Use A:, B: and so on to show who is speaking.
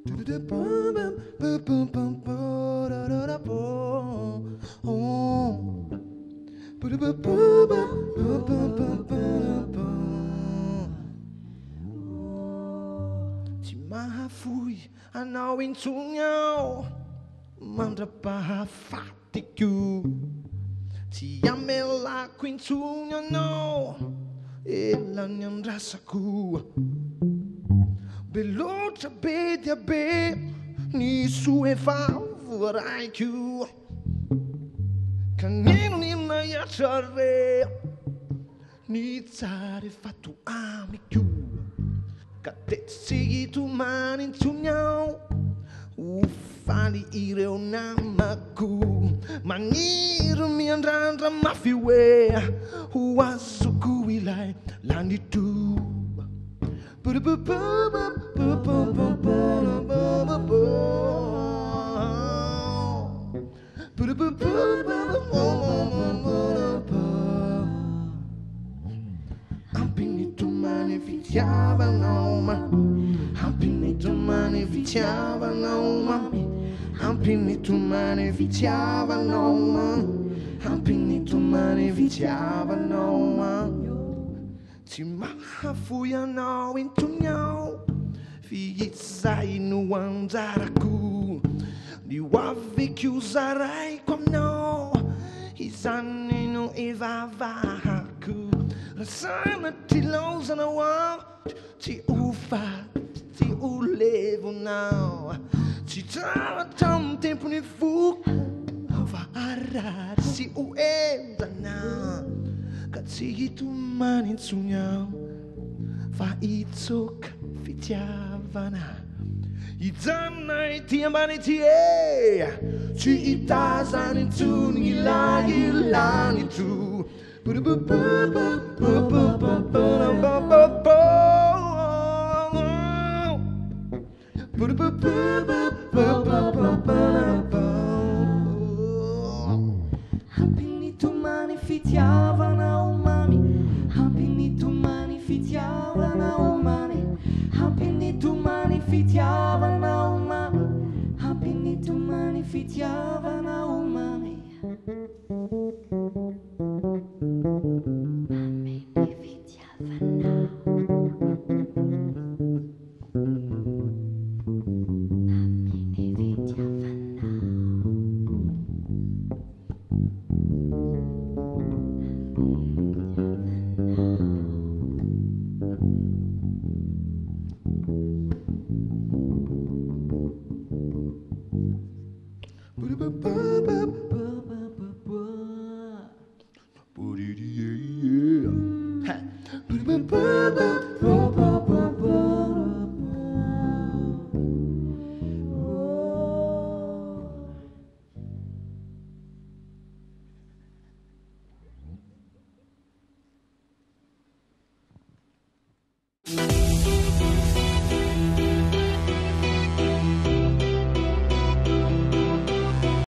A: Tsy mahafoy anao intsony aho mandrapahafatiko, tsy amelako intsony anao elany andrasako. Be loatra be dia be ny soefa voaraiko, kanino ny naiatrare ny tsara fato amiko. Ka tsy hitomany intsony aho ho faly ireo namako, maniry miandrandra mafy hoe ho azoko ilay lanito. Hampinitomany fitiavanao ma, hampinitomany fitiavanao ma, hampinitomany fitiavanao ma, hampinitomany fitiavanao ma. Tsy mahafoy anao intsony aho, fihizay no anjarako, ny hoaviko zaraiko aminao, izany no ivavahako. Rasana ty laozanao aho, tsy ho faty, tsy ho levonao, tsy tratra amin'ny tempony foko fa arary sy ho endanao. Ka tsy hitomany intsony aho fa itsoka fitiavana, hijanona ity ambany ity tsy hitazany intsony ilay ilanito.
B: Hampinitomany fitiavanao mami, hampinitomany fitiavanao mami, hampinitomany fitiavanao mami, hampinitomany fitiavanao mami.
A: Ba